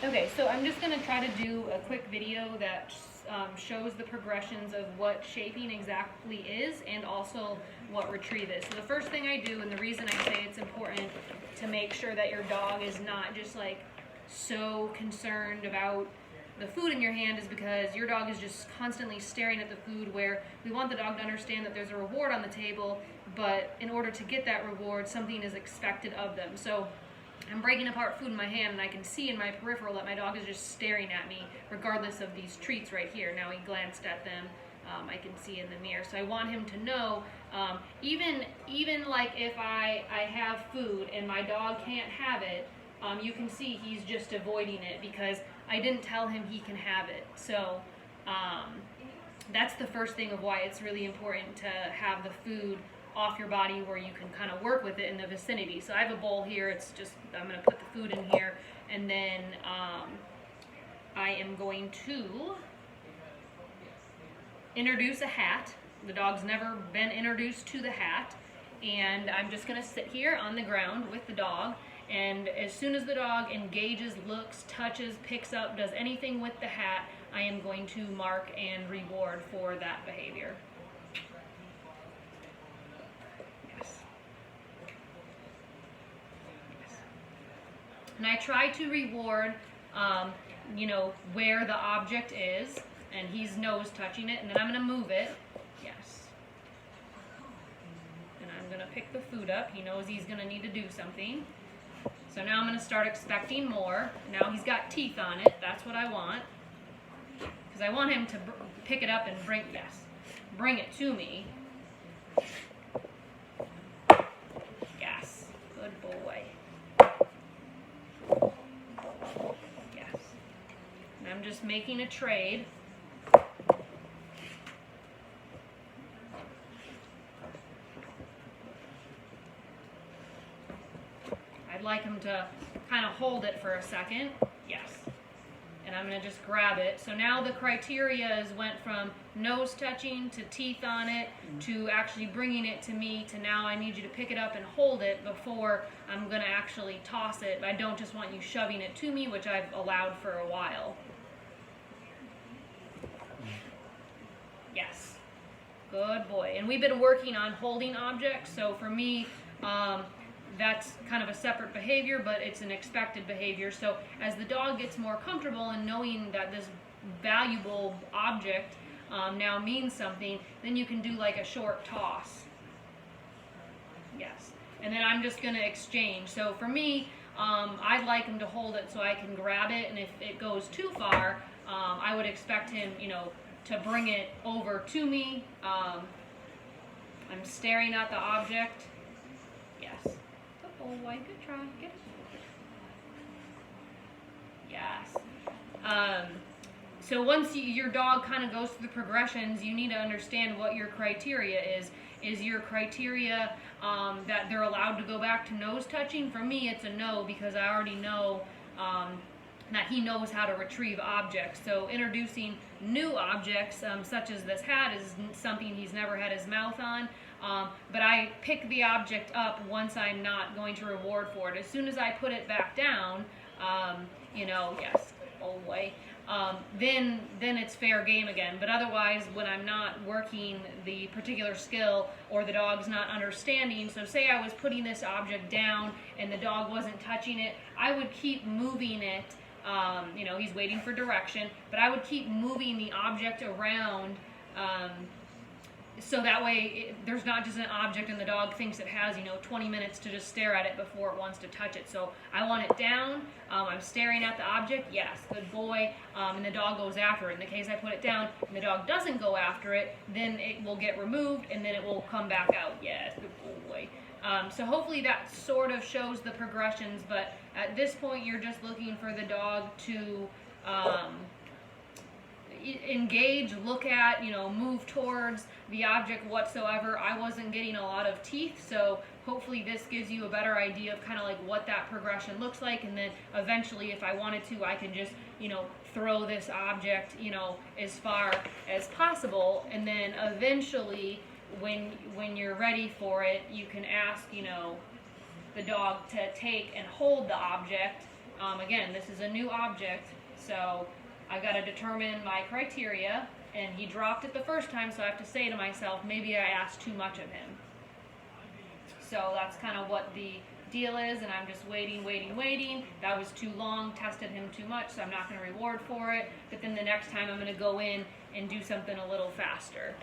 Okay, so I'm just going to try to do a quick video that shows the progressions of what shaping exactly is and also what retrieve is. So the first thing I do, and the reason I say it's important to make sure that your dog is not just like so concerned about the food in your hand, is because your dog is just constantly staring at the food, where we want the dog to understand that there's a reward on the table, but in order to get that reward, something is expected of them. So I'm breaking apart food in my hand, and I can see in my peripheral that my dog is just staring at me regardless of these treats right here. Now he glanced at them. I can see in the mirror. So I want him to know, even like if I have food and my dog can't have it, you can see he's just avoiding it because I didn't tell him he can have it. So that's the first thing of why it's really important to have the food off your body where you can kind of work with it in the vicinity. So I have a bowl here. It's just, I'm going to put the food in here, and then I am going to introduce a hat. The dog's never been introduced to the hat, and I'm just going to sit here on the ground with the dog, and as soon as the dog engages, looks, touches, picks up, does anything with the hat, I am going to mark and reward for that behavior. And I try to reward, where the object is, and he's nose touching it, and then I'm going to move it. Yes. And I'm going to pick the food up. He knows he's going to need to do something. So now I'm going to start expecting more. Now he's got teeth on it. That's what I want. Because I want him to pick it up and bring it to me. Yes. Good boy. I'm just making a trade. I'd like him to kind of hold it for a second. Yes. And I'm going to just grab it. So now the criteria went from nose touching to teeth on it to actually bringing it to me to now I need you to pick it up and hold it before I'm going to actually toss it. I don't just want you shoving it to me, which I've allowed for a while. Yes. Good boy. And we've been working on holding objects, so for me, that's kind of a separate behavior, but it's an expected behavior. So as the dog gets more comfortable in knowing that this valuable object now means something, then you can do like a short toss. Yes. And then I'm just going to exchange. So for me, I'd like him to hold it so I can grab it, and if it goes too far, I would expect him, to bring it over to me. I'm staring at the object. Yes. Good boy, good try. Good. Yes. So once your dog kind of goes through the progressions, you need to understand what your criteria is. Is your criteria that they're allowed to go back to nose touching? For me, it's a no, because I already know that he knows how to retrieve objects. So introducing new objects, such as this hat, is something he's never had his mouth on. But I pick the object up once I'm not going to reward for it. As soon as I put it back down, yes, oh boy, then it's fair game again. But otherwise, when I'm not working the particular skill or the dog's not understanding, so say I was putting this object down and the dog wasn't touching it, I would keep moving it. He's waiting for direction, but I would keep moving the object around so that way there's not just an object and the dog thinks it has 20 minutes to just stare at it before it wants to touch it. So I want it down. I'm staring at the object. Yes, good boy. And the dog goes after it. In the case I put it down and the dog doesn't go after it, then it will get removed and then it will come back out. Yes, good boy. So hopefully that sort of shows the progressions, but at this point you're just looking for the dog to engage, look at, move towards the object whatsoever. I wasn't getting a lot of teeth, so hopefully this gives you a better idea of kind of like what that progression looks like, and then eventually if I wanted to, I can just, throw this object, as far as possible, and then eventually when you're ready for it, you can ask, the dog to take and hold the object Again, this is a new object, so I got to determine my criteria, and he dropped it the first time, so I have to say to myself, maybe I asked too much of him. So that's kind of what the deal is, and I'm just waiting. That was too long, tested him too much, so I'm not going to reward for it. But then the next time I'm going to go in and do something a little faster.